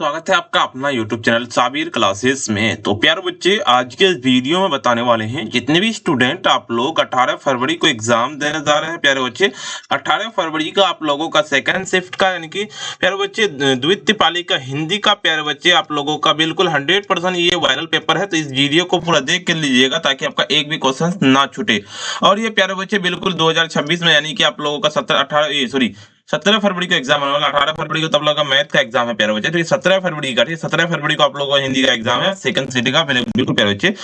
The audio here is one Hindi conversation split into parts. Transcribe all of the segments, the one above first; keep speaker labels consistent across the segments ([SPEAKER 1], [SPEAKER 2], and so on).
[SPEAKER 1] स्वागत है आपका अपना YouTube चैनल साबिर क्लासेस में। तो प्यारे बच्चे, आज के इस वीडियो में बताने वाले हैं जितने भी स्टूडेंट आप लोग 18 फरवरी को एग्जाम देने जा रहे हैं। प्यारे बच्चे, 18 फरवरी का आप लोगों का सेकंड शिफ्ट का यानी कि प्यारे बच्चे द्वितीय पाली का हिंदी का प्यारे बच्चे आप लोगों का बिल्कुल 100% ये वायरल पेपर है। तो इस वीडियो को पूरा देख कर लीजिएगा ताकि आपका एक भी क्वेश्चन ना छूटे। और ये प्यारे बच्चे बिल्कुल 2026 में यानी कि आप लोगों का 17 फरवरी को एग्जाम होने वाला। 18 फरवरी को तब लोग का मैथ का एग्जाम है प्यारे बच्चे। तो ये 17 फरवरी का, ठीक है, 17 फरवरी को आप लोगों का हिंदी का एग्जाम है, सेकंड सिटी का। बिल्कुल प्यारे बच्चे,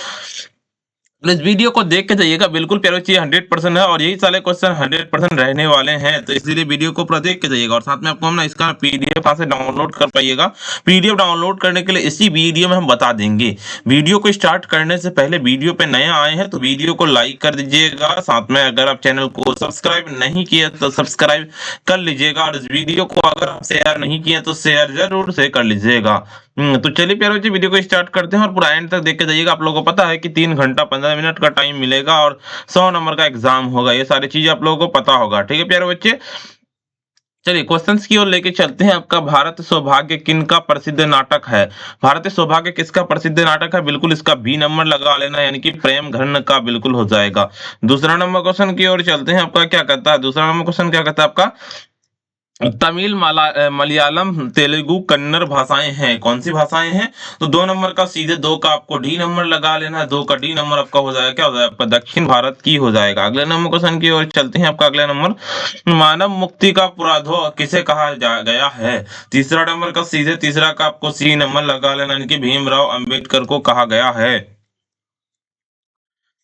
[SPEAKER 1] तो इस वीडियो को देख के जाइएगा, बिल्कुल प्यारे बच्चे 100% है और यही सारे क्वेश्चन 100% रहने वाले हैं। तो इसलिए वीडियो को पूरा देख के जाइएगा। और साथ में आपको हम ना इसका पीडीएफ कहाँ से डाउनलोड कर पाइएगा, पीडीएफ डाउनलोड करने के लिए इसी वीडियो में हम बता देंगे। वीडियो को स्टार्ट करने से पहले वीडियो पे नए आए हैं तो वीडियो को लाइक कर दीजिएगा। साथ में अगर आप चैनल को सब्सक्राइब नहीं किए तो सब्सक्राइब कर लीजिएगा। और इस वीडियो को अगर आप शेयर नहीं किए तो शेयर जरूर से कर लीजिएगा। तो चलिए प्यारे बच्चे, वीडियो को स्टार्ट करते हैं और पूरा एंड तक देख के जाइएगा। आप लोगों को पता है कि 3 घंटा 15 मिनट का टाइम मिलेगा और 100 नंबर का एग्जाम होगा। ये सारी चीजें आप लोगों को पता होगा, ठीक है प्यारे बच्चे। चलिए क्वेश्चंस की ओर लेके चलते हैं। आपका भारत सौभाग्य किन का प्रसिद्ध नाटक है? भारतीय सौभाग्य किसका प्रसिद्ध नाटक है? बिल्कुल इसका बी नंबर लगा लेना, यानी कि प्रेम घन का बिल्कुल हो जाएगा। दूसरा नंबर क्वेश्चन की ओर चलते हैं। आपका क्या कहता है, दूसरा नंबर क्वेश्चन क्या कहता है आपका? तमिल, मलयालम, तेलुगु, कन्नड़ भाषाएं हैं, कौन सी भाषाएं हैं? तो 2 नंबर का सीधे 2 का आपको डी नंबर लगा लेना है। 2 का डी नंबर आपका हो जाएगा, क्या हो जाएगा आपका? दक्षिण भारत की हो जाएगा। अगले नंबर क्वेश्चन की ओर चलते हैं। आपका अगला नंबर, मानव मुक्ति का पुराधो किसे कहा गया है? तीसरा नंबर का सीधे तीसरा का आपको सी नंबर लगा लेना, यानी कि भीमराव अंबेडकर को कहा गया है।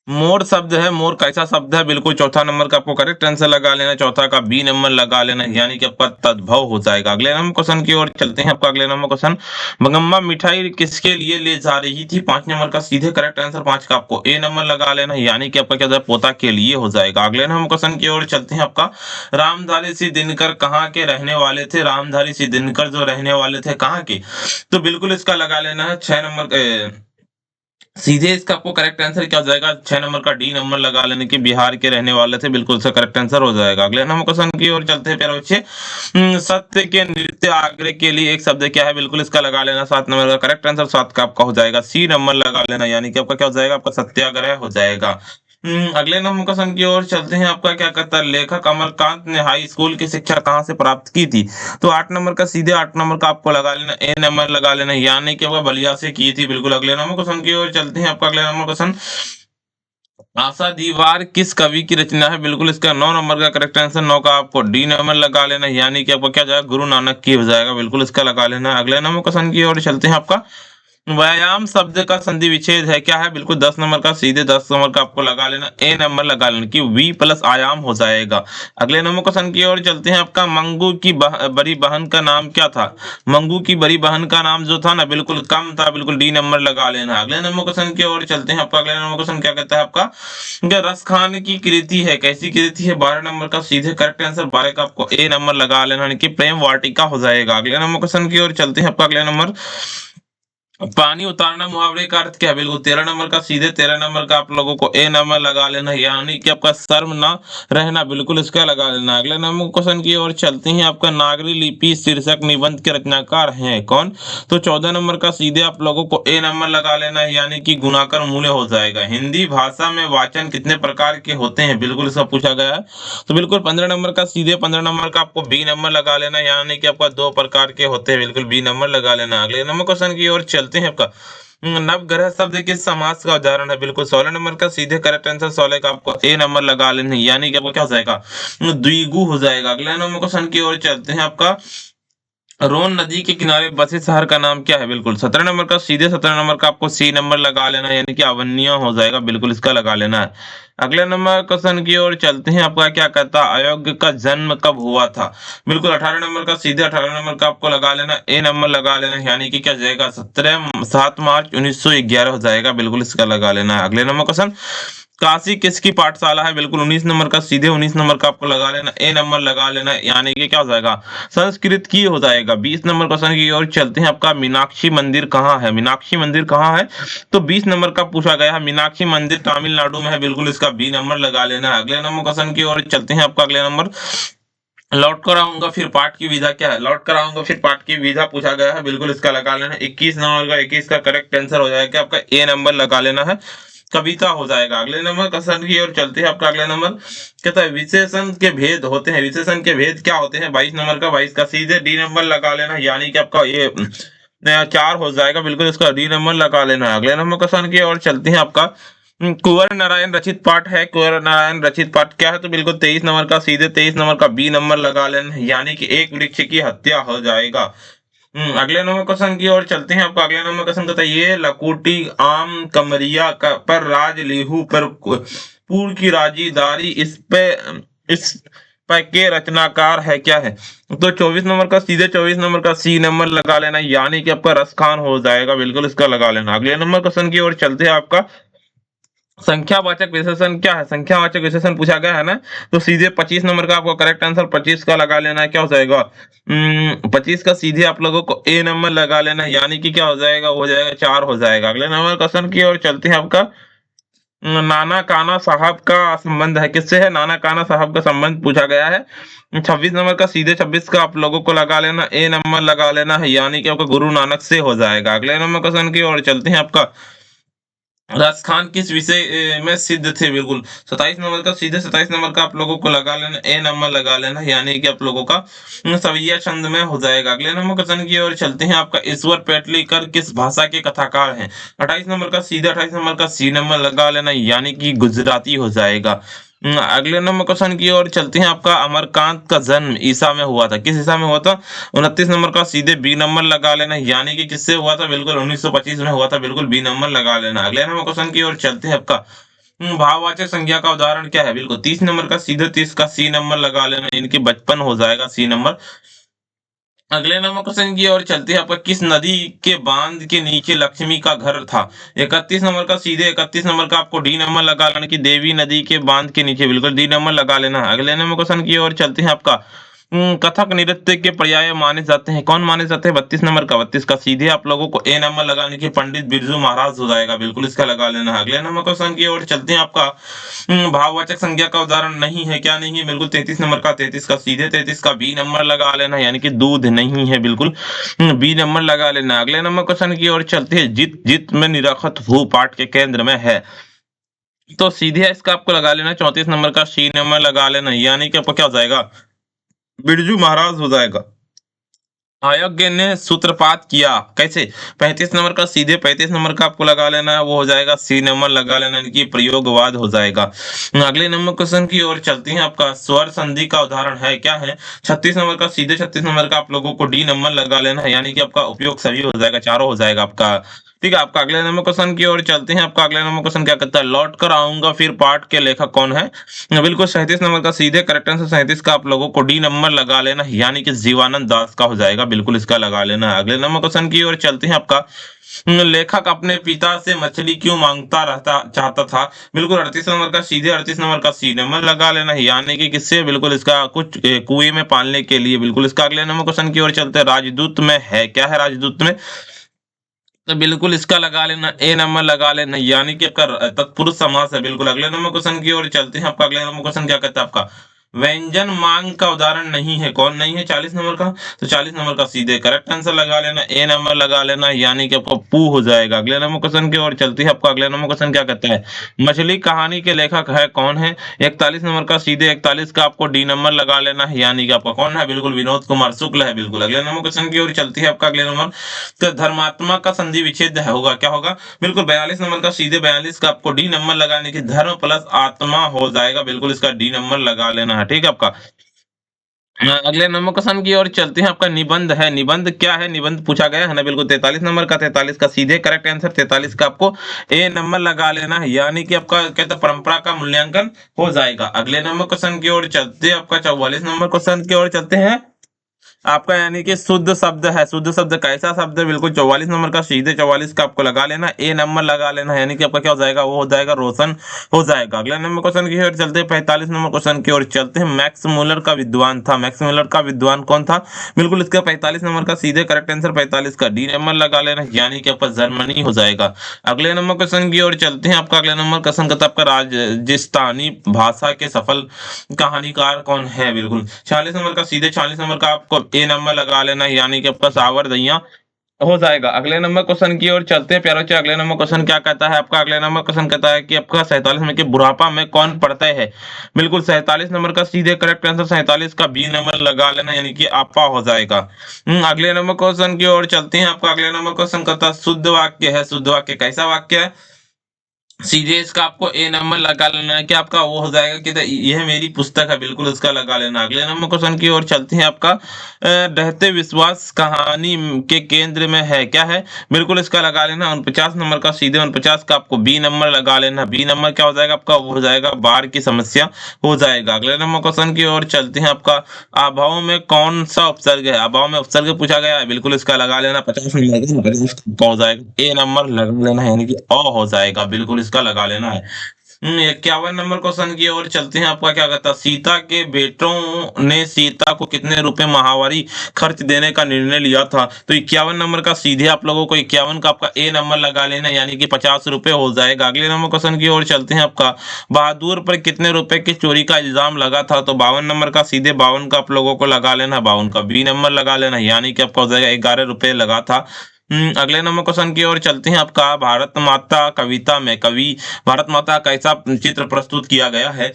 [SPEAKER 1] मोर शब्द है, मोर कैसा शब्द है? बिल्कुल चौथा नंबर का आपको करेक्ट आंसर लगा लेना, चौथा का बी नंबर लगा लेना, यानी कि आपका तद्भव हो जाएगा। अगले नंबर क्वेश्चन की ओर चलते हैं। आपका अगले नंबर क्वेश्चन, मंगम्मा मिठाई किसके लिए ले जा रही थी? 5 नंबर का सीधे करेक्ट आंसर 5 का आपको ए नंबर लगा लेना, यानी कि आपका क्या होता है? पोता के लिए हो जाएगा। अगले नंबर क्वेश्चन की ओर चलते हैं। आपका रामधारी सिंह दिनकर कहाँ के रहने वाले थे? रामधारी सिंह दिनकर जो रहने वाले थे कहाँ के? तो बिल्कुल इसका लगा लेना है 6 नंबर सीधे इसका आपको करेक्ट आंसर क्या हो जाएगा? 6 नंबर का डी नंबर लगा लेने की बिहार के रहने वाले थे, बिल्कुल इसका करेक्ट आंसर हो जाएगा। अगले नंबर क्वेश्चन की ओर चलते हैं प्यारे बच्चे। सत्य के नृत्य आग्रह के लिए एक शब्द क्या है? बिल्कुल इसका लगा लेना 7 नंबर का करेक्ट आंसर 7 का आपका हो जाएगा, सी नंबर लगा लेना, यानी कि आपका क्या हो जाएगा? आपका सत्याग्रह हो जाएगा। अगले नंबर क्वेश्चन की ओर चलते हैं। आपका क्या कहता है? लेखक अमरकांत ने हाई स्कूल की शिक्षा कहाँ से प्राप्त की थी? तो 8 नंबर का सीधे 8 नंबर का आपको लगा लेना, ए नंबर लगा लेना, यानी कि आपका बलिया से की थी। बिल्कुल अगले नंबर क्वेश्चन की ओर चलते हैं। आपका अगले नंबर क्वेश्चन, आशा दीवार किस कवि की रचना है? बिल्कुल इसका 9 नंबर का करेक्ट आंसर 9 का आपको डी नंबर लगा लेना, यानी कि आपको क्या जाएगा? गुरु नानक की हो जाएगा, बिल्कुल इसका लगा लेना। अगले नंबर क्वेश्चन की ओर चलते हैं। आपका व्यायाम शब्द का संधि विच्छेद है क्या है? बिल्कुल 10 नंबर का सीधे 10 नंबर का आपको लगा लेना, ए नंबर लगा लेना कि वी प्लस आयाम हो जाएगा। अगले नंबर क्वेश्चन की ओर चलते हैं। आपका मंगू की बड़ी बहन का नाम क्या था? मंगू की बड़ी बहन का नाम जो था ना, बिल्कुल कम था, बिल्कुल डी नंबर लगा लेना। अगले नंबर क्वेश्चन की ओर चलते हैं। आपका अगले नंबर क्वेश्चन क्या कहता है? आपका रस खान की कृति है, कैसी कृति है? 12 नंबर का सीधे करेक्ट आंसर 12 का आपको ए नंबर लगा लेना, यानी कि प्रेम वाटिका हो जाएगा। अगले नंबर क्वेश्चन की ओर चलते हैं। आपका अगले नंबर, पानी उतारना मुहावरे का अर्थ क्या है? बिल्कुल 13 नंबर का सीधे 13 नंबर का आप लोगों को ए नंबर लगा लेना, यानी कि आपका शर्म ना रहना, बिल्कुल इसका लगा लेना। अगले नंबर क्वेश्चन की ओर चलते हैं। आपका नागरी लिपि शीर्षक निबंध के रचनाकार हैं कौन? तो 14 नंबर का सीधे आप लोगों को ए नंबर लगा लेना है, यानी कि गुणाकर मूल्य हो जाएगा। हिंदी भाषा में वाचन कितने प्रकार के होते हैं? बिल्कुल इसका पूछा गया है। तो बिल्कुल 15 नंबर का सीधे 15 नंबर का आपको बी नंबर लगा लेना, यानी कि आपका 2 प्रकार के होते हैं, बिल्कुल बी नंबर लगा लेना। अगले नंबर क्वेश्चन की ओर चलते हैं। आपका नवग्रह शब्द किस समास का उदाहरण है? बिल्कुल 16 नंबर का सीधे करेक्ट आंसर 16 का आपको ए नंबर लगा लेना, यानी कि आपको क्या हो जाएगा? द्विगु हो जाएगा। अगले नंबर क्वेश्चन की ओर चलते हैं। आपका रोन नदी के किनारे बसे शहर का नाम क्या है? बिल्कुल 17 नंबर का सीधे 17 नंबर का आपको सी नंबर लगा लेना, यानी कि अवन्य हो जाएगा, बिल्कुल इसका लगा लेना है। अगले नंबर क्वेश्चन की ओर चलते हैं। आपका क्या कहता है? अयोग्य का जन्म कब हुआ था? बिल्कुल 18 नंबर का सीधे 18 नंबर का आपको लगा लेना, ए नंबर लगा लेना, यानी कि क्या जाएगा? 7 मार्च 1911 हो जाएगा, बिल्कुल इसका लगा लेना है। अगले नंबर क्वेश्चन, काशी किसकी पाठशाला है? बिल्कुल 19 नंबर का सीधे 19 नंबर का आपको लगा लेना, ए नंबर लगा लेना, यानी कि क्या हो जाएगा? संस्कृत की हो जाएगा। 20 नंबर क्वेश्चन की ओर चलते हैं। आपका मीनाक्षी मंदिर कहाँ है? मीनाक्षी मंदिर कहाँ है? तो 20 नंबर का पूछा गया है, मीनाक्षी मंदिर तमिलनाडु में है, बिल्कुल इसका बी नंबर लगा लेना है। अगले नंबर क्वेश्चन की ओर चलते हैं। आपका अगले नंबर, लौट कर आऊंगा फिर पाठ की विधा क्या है, लौट कर आऊंगा फिर पाठ की विधा पूछा गया है, बिल्कुल इसका लगा लेना 21 नंबर का, 21 का करेक्ट आंसर हो जाएगा आपका ए नंबर लगा लेना है, कविता हो जाएगा। अगले नंबर क्वेश्चन की ओर चलते हैं। आपका अगला नंबर कहता है विशेषण के भेद होते हैं, विशेषण के भेद क्या होते हैं, 22 नंबर का, 22 का सीधे डी नंबर लगा लेना, यानी कि आपका ये 4 हो जाएगा, बिल्कुल इसका डी नंबर लगा लेना है। अगले नंबर क्वेश्चन की ओर चलते हैं। आपका कुंवर नारायण रचित पाठ है, कुंवर नारायण रचित पाठ क्या है, तो बिल्कुल 23 नंबर का, सीधे 23 नंबर का बी नंबर लगा लेना, यानी कि एक वृक्ष की हत्या हो जाएगा। अगले नंबर क्वेश्चन की ओर चलते हैं। आपका अगले नंबर क्वेश्चन कहता है ये लकुटी आम कमरिया का पर राज लीहू पर पूर की राजीदारी इस पे के रचनाकार है क्या है, तो 24 नंबर का, सीधे 24 नंबर का सी नंबर लगा लेना, यानी कि आपका रस खान हो जाएगा, बिल्कुल इसका लगा लेना। अगले नंबर क्वेश्चन की ओर चलते हैं। आपका संख्यावाचक विशेषण क्या है, संख्यावाचक विशेषण पूछा गया है ना, तो सीधे 25 नंबर का आपको करेक्ट आंसर 25 का लगा लेना है, क्या हो जाएगा 25 का, सीधे आप लोगों को ए नंबर लगा लेना है, यानी कि क्या हो जाएगा, हो जाएगा 4 हो जाएगा। अगले नंबर क्वेश्चन की ओर चलते हैं। आपका नाना काना साहब का संबंध है किससे है, नाना काना साहब का संबंध पूछा गया है, 26 नंबर का, सीधे 26 का आप लोगों को लगा लेना, ए नंबर लगा लेना है, यानी कि आपका गुरु नानक से हो जाएगा। अगले नंबर क्वेश्चन की ओर चलते हैं। आपका राजस्थान किस विषय में सिद्ध थे, बिल्कुल 27 नंबर का, सीधे 27 नंबर का आप लोगों को लगा लेना, ए नंबर लगा लेना, यानी कि आप लोगों का सवैया छंद में हो जाएगा। अगले नंबर क्वेश्चन की ओर चलते हैं। आपका ईश्वर पेटलीकर किस भाषा के कथाकार हैं, 28 नंबर का, सीधे 28 नंबर का सी नंबर लगा लेना, यानी कि गुजराती हो जाएगा। अगले नंबर क्वेश्चन की ओर चलते हैं। आपका अमरकांत का जन्म ईसा में हुआ था, किस ईसा में हुआ था, 29 नंबर का, सीधे बी नंबर लगा लेना, यानी कि किससे हुआ था, बिल्कुल 1925 में हुआ था, बिल्कुल बी नंबर लगा लेना। अगले नंबर क्वेश्चन की ओर चलते हैं। आपका भाववाचक संज्ञा का उदाहरण क्या है, बिल्कुल 30 नंबर का, सीधे 30 का सी नंबर लगा लेना, इनकी बचपन हो जाएगा, सी नंबर। अगले नंबर क्वेश्चन की ओर चलते हैं। आपका किस नदी के बांध के नीचे लक्ष्मी का घर था, 31 नंबर का, सीधे 31 नंबर का आपको डी नंबर लगा लेना, कि देवी नदी के बांध के नीचे, बिल्कुल डी नंबर लगा लेना। अगले नंबर क्वेश्चन की ओर चलते हैं। आपका कथक नृत्य के पर्याय माने जाते हैं, कौन माने जाते हैं, 32 नंबर का, 32 का, सीधे आप लोगों को ए नंबर लगाने की, पंडित बिरजू महाराज हो जाएगा, बिल्कुल इसका लगा लेना। अगले नंबर क्वेश्चन की ओर चलते हैं। आपका भाववाचक संज्ञा का उदाहरण नहीं है, क्या नहीं है, बिल्कुल 33 नंबर का, 33 का, सीधे 33 का बी नंबर लगा लेना, यानी कि दूध नहीं है, बिल्कुल बी नंबर लगा लेना। अगले नंबर क्वेश्चन की ओर चलते हैं। जित जित में निरखत भू पाठ के केंद्र में है, तो सीधे इसका आपको लगा लेना, 34 नंबर का सी नंबर लगा लेना, यानी कि आपको क्या हो जाएगा, बिरजू महाराज हो जाएगा। अयोग्य ने सूत्रपात किया कैसे, 35 नंबर का, सीधे 35 नंबर का आपको लगा लेना है, वो हो जाएगा सी नंबर लगा लेना, इनकी प्रयोगवाद हो जाएगा। अगले नंबर क्वेश्चन की ओर चलते हैं। आपका स्वर संधि का उदाहरण है क्या है, 36 नंबर का, सीधे 36 नंबर का आप लोगों को डी नंबर लगा लेना है, यानी कि आपका उपयोग सभी हो जाएगा, चारों हो जाएगा आपका। ठीक है, आपका अगले नंबर क्वेश्चन की ओर चलते हैं। आपका अगले नंबर क्वेश्चन क्या कहता है, लौट कर आऊंगा फिर पाठ के लेखक कौन है, बिल्कुल 37 नंबर का, सीधे करेक्ट आंसर 37 का आप लोगों को डी नंबर लगा लेना, यानी कि जीवानंद दास का हो जाएगा, बिल्कुल इसका लगा लेना। अगले नंबर क्वेश्चन की ओर चलते हैं। आपका लेखक अपने पिता से मछली क्यों मांगता रहता चाहता था, बिल्कुल 38 नंबर का, सीधे 38 नंबर का सी नंबर लगा लेना, यानी कि किससे, बिल्कुल इसका कुछ कुएं में पालने के लिए, बिल्कुल इसका। अगले नंबर क्वेश्चन की ओर चलते हैं। राजदूत में है क्या है, राजदूत में, तो बिल्कुल इसका लगा लेना, ए नंबर लगा लेना, यानी कि आपका तत्पुरुष समास है, बिल्कुल। अगले नंबर क्वेश्चन की ओर चलते हैं। आपका अगले नंबर क्वेश्चन क्या कहता है, आपका व्यंजन मांग का उदाहरण नहीं है, कौन नहीं है, 40 नंबर का, तो 40 नंबर का सीधे करेक्ट आंसर लगा लेना, ए नंबर लगा लेना, यानी कि आपका पू हो जाएगा। अगले नंबर क्वेश्चन की ओर चलती है। आपका अगले नंबर क्वेश्चन क्या कहता है, मछली कहानी के लेखक है कौन है, 41 नंबर का, सीधे 41 का आपको डी नंबर लगा लेना है, यानी कि आपका कौन है, बिल्कुल विनोद कुमार शुक्ल है, बिल्कुल। अगले नंबर क्वेश्चन की ओर चलती है। आपका अगले नंबर, तो धर्मात्मा का संधि विच्छेद होगा, क्या होगा, बिल्कुल 42 नंबर का, सीधे 42 का आपको डी नंबर लगाने की, धर्म प्लस आत्मा हो जाएगा, बिल्कुल इसका डी नंबर लगा लेना है। ठीक है आपका। अगले नंबर क्वेश्चन की ओर चलते हैं। आपका निबंध है, निबंध क्या है, निबंध पूछा गया है ना, बिल्कुल 43 नंबर का, 43 का, सीधे करेक्ट आंसर 43 का आपको ए नंबर लगा लेना है, यानी कि आपका कहते हैं परंपरा का मूल्यांकन हो जाएगा। अगले नंबर क्वेश्चन की ओर चलते हैं। आपका 44 नंबर क्वेश्चन की ओर चलते हैं। आपका यानी कि शुद्ध शब्द है। शुद्ध शब्द कैसा शब्द है? बिल्कुल 44 नंबर का, सीधे 44 का आपको लगा लेना, ए नंबर लगा लेना, यानी कि आपका क्या हो जाएगा? वो हो जाएगा रोशन हो जाएगा। अगले नंबर क्वेश्चन की ओर चलते हैं, 45 नंबर क्वेश्चन की ओर चलते हैं। मैक्स मुलर का विद्वान था। मैक्स मुलर का विद्वान कौन था? बिल्कुल इसका 45 नंबर का सीधे करेक्ट आंसर 45 का डी नंबर लगा लेना, यानी कि आपका जर्मनी हो जाएगा। अगले नंबर क्वेश्चन की ओर चलते हैं। आपका अगले नंबर क्वेश्चन का आपका राजस्थानी भाषा के सफल कहानीकार कौन है? बिल्कुल 46 नंबर का, सीधे 46 नंबर का आपको ए नंबर लगा लेना है, यानी कि आपका सावर दैया हो जाएगा। अगले नंबर क्वेश्चन की ओर चलते हैं प्यारे बच्चों। अगले नंबर क्वेश्चन क्या कहता है आपका? अगले नंबर क्वेश्चन कहता है कि आपका 47 में कि बुढ़ापा में कौन पड़ता है? बिल्कुल 47 नंबर का सीधे करेक्ट आंसर 47 का बी नंबर लगा लेना, यानी कि आपा हो जाएगा। अगले नंबर क्वेश्चन की ओर चलते हैं। आपका अगले नंबर क्वेश्चन कहता है शुद्ध वाक्य है। शुद्ध वाक्य कैसा वाक्य है? सीधे इसका आपको ए नंबर लगा लेना है कि आपका वो हो जाएगा कि यह मेरी पुस्तक है, बिल्कुल इसका लगा लेना। अगले नंबर क्वेश्चन की ओर चलते हैं। आपका रहते विश्वास कहानी के केंद्र में है, क्या है? बिल्कुल इसका लगा लेना 49 नंबर का, सीधे 49 का आपको बी नंबर लगा लेना। बी नंबर क्या हो जाएगा आपका? वो हो जाएगा बाढ़ की समस्या हो जाएगा। अगले नंबर क्वेश्चन की ओर चलते हैं। आपका अभाव में कौन सा उपसर्ग है? अभाव में उपसर्ग पूछा गया है, बिल्कुल इसका लगा लेना 50 नंबर का, 50 का हो जाएगा ए नंबर लगा लेना, यानी कि अ हो जाएगा, बिल्कुल इसका लगा लेना है। 51 नंबर क्वेश्चन की ओर चलते हैं। आपका क्या कहता है? सीता के बेटों ने सीता को कितने रुपए माहवारी खर्च देने का निर्णय लिया था? तो 51 नंबर का सीधे आप लोगों को 51 का आपका ए नंबर लगा लेना, यानी कि 50 रुपए हो जाएगा। अगले नंबर क्वेश्चन की ओर चलते हैं। आपका बहादुर पर कितने रुपए की चोरी का इल्जाम लगा था? तो 52 नंबर का, सीधे 52 का आप लोगों को लगा लेना, 52 का बी नंबर लगा लेना, यानी कि आपका हो जाएगा 11 रुपए लगा था। अगले नंबर क्वेश्चन की ओर चलते हैं। आपका भारत माता कविता में कवि भारत माता का कैसा चित्र प्रस्तुत किया गया है?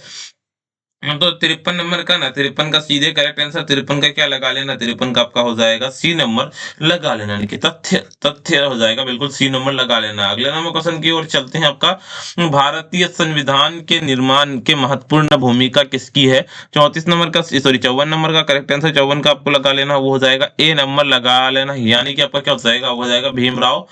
[SPEAKER 1] तो 53 नंबर का ना, 53 का सीधे करेक्ट आंसर 53 का क्या लगा लेना? 53 का आपका हो जाएगा सी नंबर लगा लेना, यानी कि तथ्य तथ्य हो जाएगा, बिल्कुल सी नंबर लगा लेना। अगले नंबर क्वेश्चन की ओर चलते हैं। आपका भारतीय संविधान के निर्माण के महत्वपूर्ण भूमिका किसकी है? 34 नंबर का, सॉरी 54 नंबर का करेक्ट आंसर 54 का आपको लगा लेना, वो हो जाएगा ए नंबर लगा लेना, यानी कि आपका क्या हो जाएगा? वो हो जाएगा भीमराव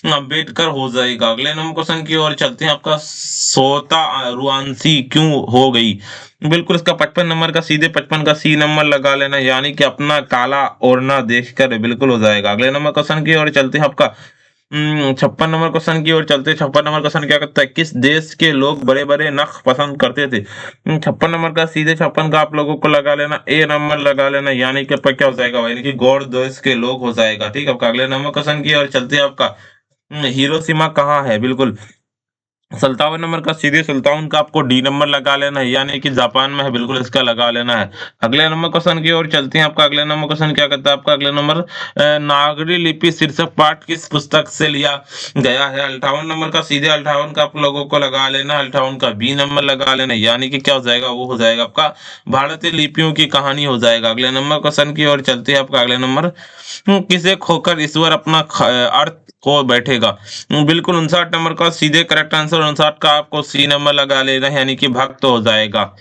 [SPEAKER 1] अम्बेडकर हो जाएगा। अगले नंबर क्वेश्चन की ओर चलते हैं। आपका सोता रुआंसी क्यों हो गई? बिल्कुल इसका 55 नंबर का, सीधे 55 का सी नंबर लगा लेना, यानी कि अपना काला ओढ़ना देखकर बिल्कुल हो जाएगा। अगले नंबर क्वेश्चन की ओर चलते हैं। आपका 56 नंबर क्वेश्चन की ओर चलते हैं। 56 नंबर क्वेश्चन क्या करता है? किस देश के लोग बड़े बड़े नख पसंद करते थे? 56 नंबर का, सीधे 56 का आप लोगों को लगा लेना, ए नंबर लगा लेना, यानी कि आपका क्या हो जाएगा? यानी कि गौर देश के लोग हो जाएगा। ठीक है, आपका अगले नंबर क्वेश्चन की ओर चलते हैं। आपका हिरोशिमा कहाँ है? बिल्कुल 57 नंबर का, सीधे 57 का आपको डी नंबर लगा लेना है, यानी कि जापान में है, बिल्कुल इसका लगा लेना है। अगले नंबर क्वेश्चन की ओर चलते हैं। आपका अगले नंबर क्वेश्चन क्या कहता है? आपका अगले नंबर नागरी लिपि शीर्षक पाठ किस पुस्तक से लिया गया है? 58 नंबर का, सीधे 58 का आप लोगों को लगा लेना, 58 का बी नंबर लगा लेना, यानी कि क्या हो जाएगा? वो हो जाएगा आपका भारतीय लिपियों की कहानी हो जाएगा। अगले नंबर क्वेश्चन की ओर चलते हैं। आपका अगले नंबर किसे खोकर ईश्वर अपना अर्थ खो बैठेगा? बिल्कुल 59 नंबर का, सीधे करेक्ट आंसर 59 का आपको सी नंबर लगा लेना है, यानी कि भक्त हो जाएगा।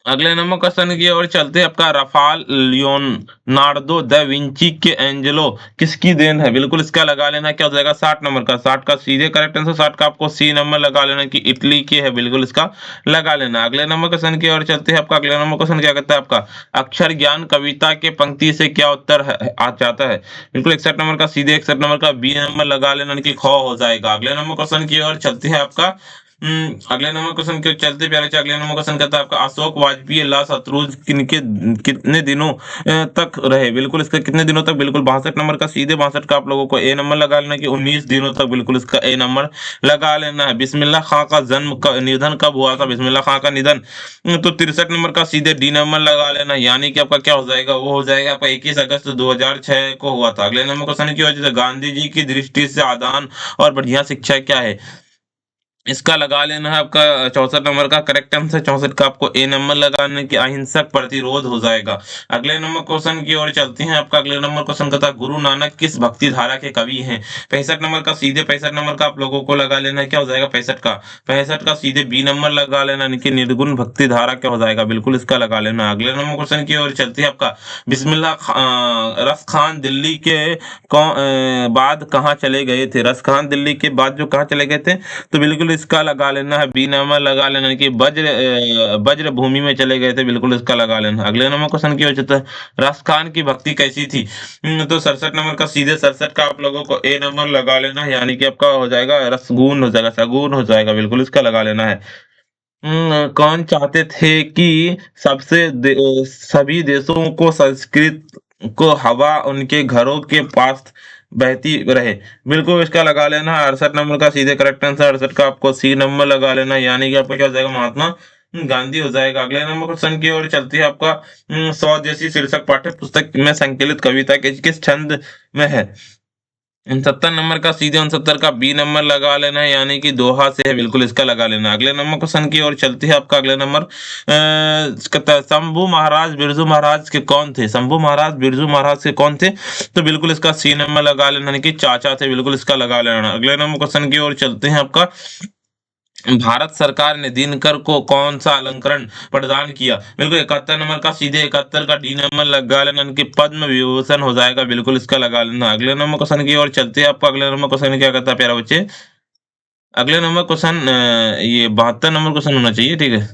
[SPEAKER 1] अगले नंबर क्वेश्चन की ओर चलते हैं। आपका रफाल लियोनार्डो दा विंची के एंजेलो किसकी देन है? बिल्कुल इसका लगा लेना, क्या हो जाएगा? 60 नंबर का, 60 का सीधे करेक्ट आंसर 60 का आपको सी नंबर लगा लेना कि इटली के है, बिल्कुल इसका लगा लेना। अगले नंबर क्वेश्चन की ओर चलते हैं। आपका अगले नंबर क्वेश्चन क्या कहता है? आपका अक्षर ज्ञान कविता के पंक्ति से क्या उत्तर आ जाता है? बिल्कुल 61 नंबर का, सीधे 61 नंबर का बी नंबर लगा लेना कि ख हो जाएगा। अगले नंबर क्वेश्चन की ओर चलते हैं। आपका अगले नंबर क्वेश्चन के चलते प्यारे से अगले नंबर क्वेश्चन कहता है आपका अशोक वाजपेयी लाश शत्रुज किनके कितने दिनों तक रहे? बिल्कुल इसका कितने दिनों तक? बिल्कुल 62 नंबर का, सीधे 62 का आप लोगों को ए नंबर लगा लेना कि 19 दिनों तक, बिल्कुल इसका ए नंबर लगा लेना है। बिस्मिल्लाह खां का निधन कब हुआ था? बिस्मिल्लाह खां का निधन तो 63 नंबर का, सीधे डी नंबर लगा लेना, यानी कि आपका क्या हो जाएगा? वो हो जाएगा आपका 21 अगस्त 2006 को हुआ था। अगले नंबर क्वेश्चन की वजह से गांधी जी की दृष्टि से आदान और बढ़िया शिक्षा क्या है? इसका लगा लेना है आपका 64 नंबर का, करेक्ट आंसर 64 का आपको ए नंबर लगाने की अहिंसक प्रतिरोध हो जाएगा। अगले नंबर क्वेश्चन की ओर चलते हैं। आपका अगले नंबर क्वेश्चन कहता है गुरु नानक किस भक्ति धारा के कवि हैं? 65 नंबर का, सीधे 65 नंबर का आप लोगों को लगा लेना है, क्या हो जाएगा? 65 का, 65 का सीधे बी नंबर लगा लेना, यानी कि निर्गुण भक्ति धारा क्या हो जाएगा? बिल्कुल इसका लगा लेना। अगले नंबर क्वेश्चन की ओर चलते हैं। आपका रस खान दिल्ली के बाद कहाँ चले गए थे? रस खान दिल्ली के बाद जो कहाँ चले गए थे? तो बिल्कुल इसका लगा लेना है बी नंबर लगा लेना है कि वज्र भूमि में चले गए थे, बिल्कुल इसका लगा लेना। अगले नंबर क्वेश्चन की हो जाता है राष्ट्रगान की भक्ति कैसी थी। तो 67 नंबर का सीधे 67 का आप लोगों को ए नंबर लगा लेना है, यानी कि आपका हो जाएगा रसगुन हो जाएगा, सगुन हो जाएगा, बिल्कुल इसका लगा लेना है। कौन चाहते थे कि सभी देशों को संस्कृत को हवा उनके घरों के पास बहती रहे, बिल्कुल इसका लगा लेना है 68 नंबर का सीधे करेक्ट आंसर 68 का आपको सी नंबर लगा लेना है, यानी कि आपका क्या हो जाएगा महात्मा गांधी हो जाएगा। अगले नंबर क्वेश्चन की ओर चलती है आपका स्वदेशी शीर्षक पाठ्य पुस्तक में संकलित कविता किस छंद में है। 69 नंबर का सीधे 69 का बी नंबर लगा लेना है, यानी कि दोहा से है, बिल्कुल इसका लगा लेना। अगले नंबर क्वेश्चन की ओर चलती है आपका अगले नंबर शंभू महाराज बिरजू महाराज के कौन थे। शंभू महाराज बिरजू महाराज के कौन थे, तो बिल्कुल इसका सी नंबर लगा लेना, यानी कि चाचा थे, बिल्कुल इसका लगा लेना। अगले नंबर क्वेश्चन की ओर चलते हैं आपका भारत सरकार ने दिनकर को कौन सा अलंकरण प्रदान किया, बिल्कुल 71 नंबर का सीधे 71 का डी नंबर लगा लेना, इनके पद्म विभूषण हो जाएगा, बिल्कुल इसका लगा लेना। अगले नंबर क्वेश्चन की ओर चलते हैं आपको अगले नंबर क्वेश्चन क्या कहता है प्यारा बच्चे, अगले नंबर क्वेश्चन ये 72 नंबर क्वेश्चन होना चाहिए, ठीक है।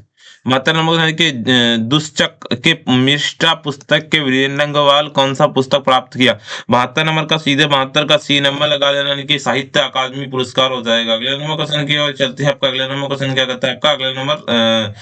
[SPEAKER 1] 72 नंबर क्वेश्चन कि दुष्चक के मिष्टा पुस्तक के वीरेंद्र अग्रवाल कौन सा पुस्तक प्राप्त किया। 72 नंबर का सीधे 72 का सी नंबर लगा लेना, यानी कि साहित्य अकादमी पुरस्कार हो जाएगा। अगले नंबर क्वेश्चन की ओर चलते हैं आपका अगले नंबर क्वेश्चन क्या कहता है आपका अगले नंबर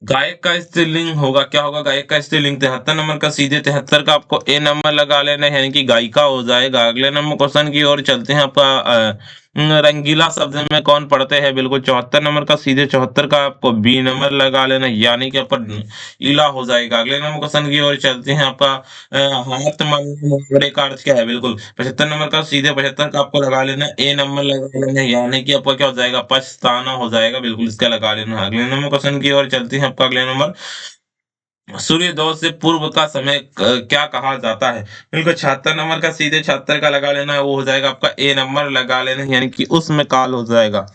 [SPEAKER 1] गायक का स्त्रीलिंग होगा, क्या होगा गायक का स्त्रीलिंग। 73 नंबर का सीधे 73 का आपको ए नंबर लगा लेना है, यानी कि गायिका हो जाएगा। अगले नंबर क्वेश्चन की ओर चलते हैं आपका रंगीला शब्द में कौन पढ़ते हैं, बिल्कुल 74 नंबर का सीधे 74 का आपको बी नंबर लगा लेना, यानी कि आपका इला हो जाएगा। अगले नंबर क्वेश्चन की ओर चलते हैं आपका हाथ मुहावरे का अर्थ क्या है, बिल्कुल 75 नंबर का सीधे 75 का आपको लगा लेना ए नंबर लगा लेना, यानी कि आपका क्या हो जाएगा पछताना हो जाएगा, बिल्कुल इसका लगा लेना। अगले नंबर क्वेश्चन की ओर चलते हैं आपका अगले नंबर सूर्योदय से पूर्व का समय क्या कहा जाता है, बिल्कुल 76 नंबर का सीधे 76 का लगा लेना है, वो हो जाएगा आपका ए नंबर लगा लेना, यानी कि उसमें काल हो जाएगा।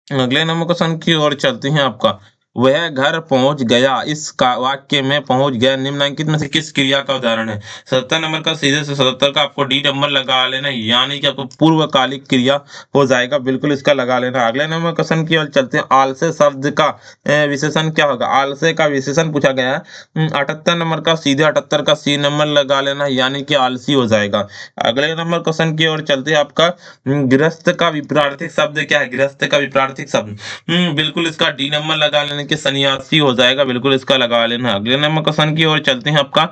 [SPEAKER 1] अगले नंबर क्वेश्चन की ओर चलते हैं आपका वह घर पहुंच गया इस का वाक्य में पहुंच गया निम्नलिखित में से किस क्रिया का उदाहरण है। 77 नंबर का सीधे से 77 का आपको डी नंबर लगा लेना, यानी कि आपको पूर्वकालिक क्रिया हो जाएगा, बिल्कुल इसका लगा लेना। अगले नंबर क्वेश्चन की ओर चलते हैं आलस्य शब्द का विशेषण क्या होगा। आलस्य का विशेषण पूछा गया है 78 नंबर का सीधे 78 का सी नंबर लगा लेना, यानी कि आलसी हो जाएगा। अगले नंबर क्वेश्चन की ओर चलते हैं आपका गृहस्थ का विपरीत शब्द क्या है। गृहस्थ का विपरीत शब्द बिल्कुल इसका डी नंबर लगा लेने के सन्यासी हो जाएगा, बिल्कुल इसका लगा लेना। अगले नंबर क्वेश्चन की ओर चलते हैं आपका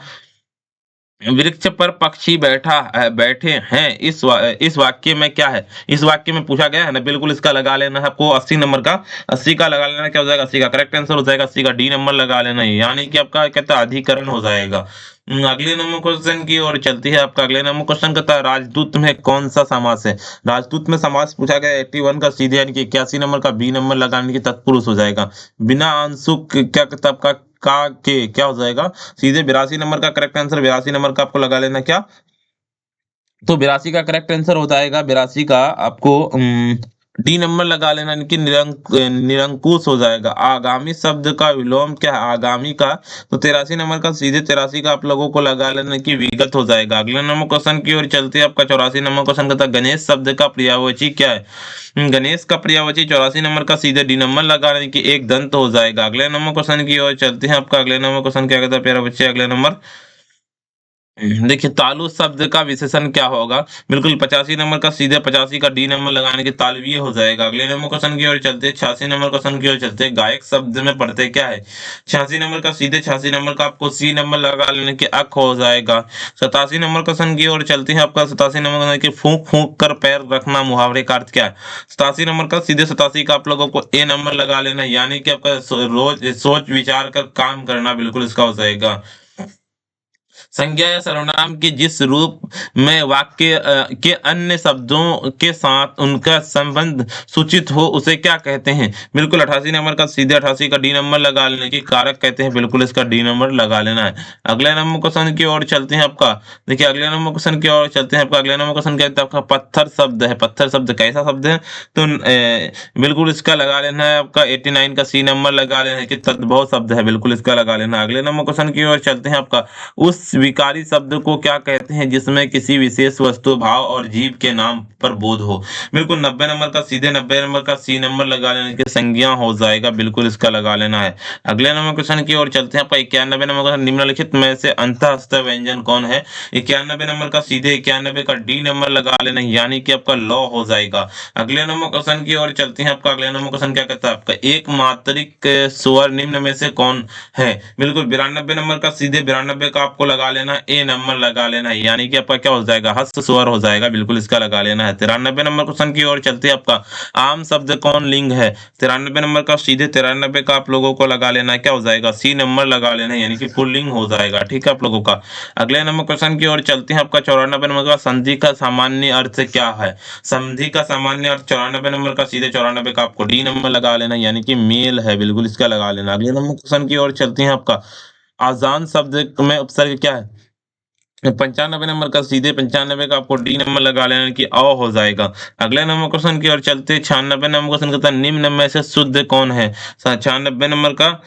[SPEAKER 1] वृक्ष पर पक्षी बैठे हैं इस वाक्य में क्या है। इस वाक्य में पूछा गया है ना, बिल्कुल इसका लगा लेना है आपको 80 नंबर का 80 का लगा लेना, क्या हो जाएगा 80 का करेक्ट आंसर हो जाएगा 80 का डी नंबर लगा लेना, यानी कि आपका कहता है अधिकरण हो जाएगा। अगले नंबर क्वेश्चन की ओर चलती है आपका अगले नंबर क्वेश्चन कहता है राजदूत में कौन सा समास है। राजदूत में समास पूछा गया 81 का सीधे यानी कि 81 नंबर का बी नंबर लगाने की तत्पुरुष हो जाएगा। बिना अंशुक क्या कहता है आपका का के क्या हो जाएगा सीधे 82 नंबर का करेक्ट आंसर 82 नंबर का आपको लगा लेना क्या, तो 82 का करेक्ट आंसर हो जाएगा 82 का आपको डी नंबर लगा लेना, इनकी निरंकुश हो जाएगा। आगामी शब्द का विलोम क्या है आगामी का, तो 83 नंबर का सीधे 83 का आप लोगों को लगा लेना कि विगत हो जाएगा। अगले नंबर क्वेश्चन की ओर चलते हैं आपका 84 नंबर क्वेश्चन कहता है गणेश शब्द का पर्यायवाची क्या है। गणेश का पर्यायवाची 84 नंबर का सीधे डी नंबर लगा लेने की एक दंत हो जाएगा। अगले नंबर क्वेश्चन की ओर चलते हैं आपका अगले नंबर क्वेश्चन क्या कहता है प्यारे बच्चे अगले नंबर देखिए तालु शब्द का विशेषण क्या होगा, बिल्कुल 85 नंबर का सीधे 85 का डी नंबर लगाने के तालवीय हो जाएगा। अगले नंबर क्वेश्चन की ओर चलते 86 नंबर क्वेश्चन की ओर चलते गायक शब्द में पढ़ते क्या है। 86 नंबर का सीधे 86 नंबर का आपको सी नंबर लगा लेने के अक हो जाएगा। 87 नंबर क्वेश्चन की ओर चलते हैं आपका 87 नंबर की फूंक फूंक कर पैर रखना मुहावरे का अर्थ क्या है। 87 नंबर का सीधे 87 का आप लोगों को ए नंबर लगा लेना, यानी कि आपका रोज सोच विचार कर काम करना, बिल्कुल इसका हो जाएगा। संज्ञा या सर्वनाम के जिस रूप में वाक्य के अन्य शब्दों के साथ उनका संबंध सूचित हो उसे क्या कहते हैं, बिल्कुल 88 नंबर का सीधे 88 का डी नंबर लगा लेने की कारक कहते हैं, बिल्कुल इसका डी नंबर लगा लेना है। अगले नंबर क्वेश्चन की ओर चलते हैं आपका देखिए अगले नंबर क्वेश्चन की ओर चलते हैं आपका अगले नंबर क्वेश्चन क्या है आपका पत्थर शब्द है। पत्थर शब्द कैसा शब्द है, तो बिल्कुल इसका लगा लेना है आपका 89 का सी नंबर लगा लेना है कि तद्भव शब्द है, बिल्कुल इसका लगा लेना। अगले नंबर क्वेश्चन की ओर चलते हैं आपका उस उस विकारी शब्द को क्या कहते हैं जिसमें किसी विशेष वस्तु, भाव और जीव के नाम पर बोध हो? बिल्कुल 90 नंबर का सीधे 90 नंबर का सी नंबर लगा लेने की संज्ञा हो जाएगा, बिल्कुल इसका लगा लेना है। अगले नंबर क्वेश्चन की ओर चलते हैं। आपका 91 नंबर का निम्नलिखित में से अंतःस्थ व्यंजन कौन है? 91 नंबर का सीधे 91 का डी नंबर लगा लेना, यानी कि आपका लॉ हो जाएगा। अगले नंबर क्वेश्चन की ओर चलते हैं। आपका अगले नंबर क्वेश्चन क्या कहता है? आपका एक मात्रिक स्वर निम्न में से कौन है? बिल्कुल 92 नंबर का सीधे 92 का आपको लगा लेना, ए नंबर लगा लेना है, यानी कि आपका क्या हो जाएगा? हस्त स्वर हो जाएगा, बिल्कुल इसका लगा लेना है। 93 नंबर क्वेश्चन की ओर चलते हैं। आपका आम शब्द कौन लिंग है? 93 नंबर का सीधे 93 का आप लोगों को लगा लेना है, क्या हो जाएगा? सी नंबर लगा लेना है, यानी कि पुल्लिंग हो जाएगा। ठीक है आप लोगों का। अगले नंबर क्वेश्चन की ओर चलते हैं। आपका 94 नंबर का संधि का सामान्य अर्थ क्या है? संधि का सामान्य अर्थ 94 नंबर का सीधे 94 का आपको डी नंबर लगा लेना, यानी कि मेल है, बिल्कुल इसका लगा लेना। अगले नंबर क्वेश्चन की ओर चलते हैं। आपका आजान शब्द में उपसर्ग क्या है? 95 नंबर का सीधे 95 का आपको डी नंबर लगा लेना कि अ हो जाएगा। अगले नंबर क्वेश्चन की ओर चलते 96 नंबर क्वेश्चन कहता है निम्न में से शुद्ध कौन है? 96 नंबर का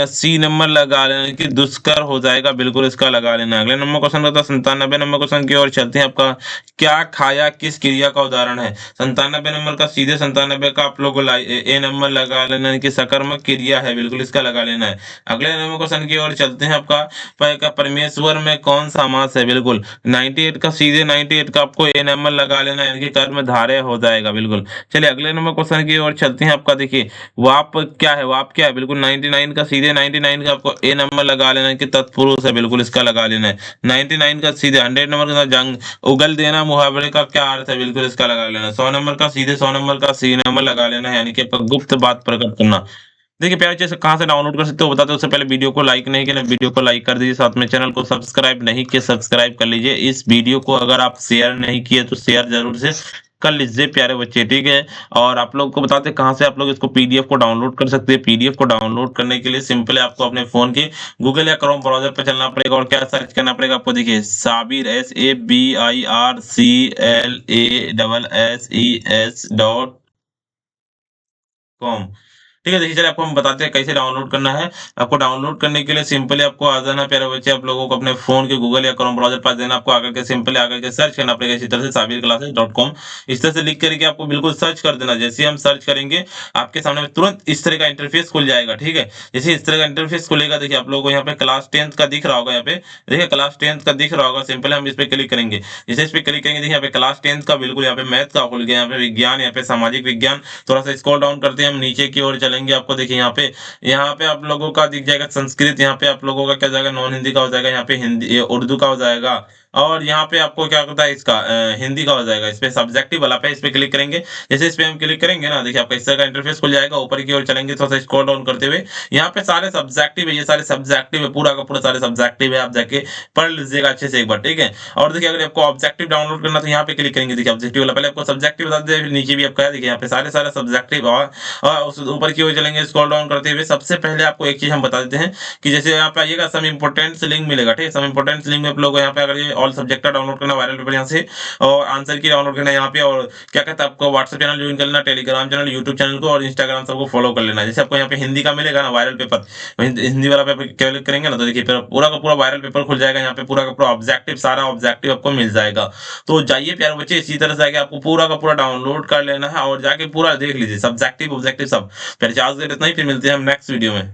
[SPEAKER 1] सी नंबर लगा लेना कि दुष्कर हो जाएगा, बिल्कुल इसका लगा लेना। अगले नंबर क्वेश्चन कहता है 97 नंबर क्वेश्चन की ओर चलते हैं। आपका क्या खाया किस क्रिया का उदाहरण है? 97 नंबर का सीधे 97 का आप लोग ए नंबर लगा लेना कि सकर्मक क्रिया है, बिल्कुल इसका लगा लेना है। अगले नंबर क्वेश्चन की ओर चलते हैं। आपका का परमेश्वर में कौन सा समास है? बिल्कुल 98 का सीधे 98 का आपको ए नंबर लगा लेना है, यानी कि कर्म धारय हो जाएगा, बिल्कुल। चलिए अगले नंबर क्वेश्चन की ओर चलते हैं। आपका देखिए वाप क्या है? वाप क्या है? बिल्कुल 99 का सीधे 99 का आपको ए नंबर लगा लेना है कि तत्पुरुष है, बिल्कुल इसका लगा लेना है। 99 का सीधे 100 नंबर का जंग उगल देना मुहावरे का क्या अर्थ है? बिल्कुल इसका लगा लेना। 100 नंबर का सीधे 100 नंबर का सी नंबर लगा लेना है, यानी कि आपका गुप्त बात प्रकट करना। देखिए प्यारे बच्चे कहाँ से डाउनलोड कर सकते हो बताते हो। उससे पहले वीडियो को लाइक नहीं किया, वीडियो को लाइक कर दीजिए, साथ में चैनल को सब्सक्राइब नहीं किया सब्सक्राइब कर लीजिए। इस वीडियो को अगर आप शेयर नहीं किए तो शेयर जरूर से कर लीजिए प्यारे बच्चे, ठीक है। और आप लोग को बताते हैं कहाँ से आप लोग इसको पीडीएफ को डाउनलोड कर सकते हैं। पीडीएफ को डाउनलोड करने के लिए सिंपली आपको अपने फोन के गूगल या क्रोम ब्राउजर पर चलना पड़ेगा और क्या सर्च करना पड़ेगा आपको। देखिए साबिर SABIRCLASES.com, ठीक है। देखिए चलिए आपको हम बताते हैं कैसे डाउनलोड करना है। आपको डाउनलोड करने के लिए सिंपली आपको आ जाना प्यारे बच्चे, आप लोगों को अपने फोन के गूगल या क्रोम ब्राउजर पर देना। आपको आकर के सिंपली आकर के सर्च करना पड़ेगा इसी तरह से sabirclasses.com, इस तरह से लिख करके आपको बिल्कुल सर्च कर देना। जैसे ही हम सर्च करेंगे आपके सामने तुरंत इस तरह का इंटरफेस खुल जाएगा, ठीक है। जैसे इस तरह का इंटरफेस खुलेगा, देखिए आप लोगों को यहाँ पे क्लास 10th का दिख रहा होगा। यहाँ पे देखिए क्लास 10th का दिख रहा होगा। सिंपली हम इस पे क्लिक करेंगे। जैसे इस पे क्लिक करेंगे देखिए यहाँ पे क्लास 10th का बिल्कुल यहाँ पे मैथ का खुल गया, यहाँ पे विज्ञान, यहाँ पे सामाजिक विज्ञान। थोड़ा सा स्क्रॉल डाउन करते हैं हम नीचे की ओर चलेंगे। आपको देखिए यहाँ पे आप लोगों का दिख जाएगा संस्कृत, यहाँ पे आप लोगों का क्या जाएगा नॉन हिंदी का हो जाएगा, यहाँ पे हिंदी उर्दू का हो जाएगा। और यहाँ पे आपको क्या होता है इसका हिंदी का हो जाएगा। इस पे सब्जेक्टिव वाला पे इस पे क्लिक करेंगे। जैसे इस पे हम क्लिक करेंगे ना, देखिए आपका इस तरह का इंटरफेस खुल जाएगा। ऊपर की ओर चलेंगे थोड़ा सा स्क्रॉल डाउन करते हुए, यहाँ पे सारे सब्जेक्टिव है, ये सारे सब्जेक्टिव है, पूरा का पूरा सारे सब्जेक्टिव है। आप जाके पढ़ लीजिएगा अच्छे से एक बार, ठीक है। और देखिए अगर आपको ऑब्जेक्टिव डाउनलोड करना तो यहाँ पे क्लिक करेंगे। देखिए ऑब्जेक्टिव वाला पहले आपको सब्जेक्टिव बता दे, नीचे भी आपका देखिए यहाँ पे सारे सारे सब्जेक्टिव। और उस ऊपर की ओर चलेंगे स्क्रॉल डाउन करते हुए। सबसे पहले आपको एक चीज हम बता देते हैं कि जैसे यहाँ पे आइएगा सम इंपोर्टेंट लिंक मिलेगा, ठीक है। सम इंपोर्टेंट लिंक में आप लोग यहाँ पे अगर ऑल सब्जेक्ट डाउनलोड करना, वायरल पेपर यहाँ से, और आंसर की डाउनलोड करना यहाँ पे, और क्या कहता है आपको व्हाट्सएप चैनल ज्वाइन कर लेना, टेलीग्राम चैनल, यूट्यूब चैनल को और इंस्टाग्राम सबको फॉलो कर लेना। जैसे आपको यहाँ पे हिंदी का मिलेगा ना वायरल पेपर, हिंदी वाला पेपर क्लिक करेंगे ना तो देखिए पूरा का पूरा वायरल पेपर खुल जाएगा। यहाँ पे पूरा का पूरा ऑब्जेक्टिव, सारा ऑब्जेक्टिव आपको मिल जाएगा। तो जाइए प्यारे बच्चे, इसी तरह से आगे आपको पूरा का पूरा डाउनलोड कर लेना है और जाके पूरा देख लीजिए सब्जेक्टिव ऑब्जेक्टिव सब। फिर चार्ज इतना ही, फिर मिलते हैं हम नेक्स्ट वीडियो में।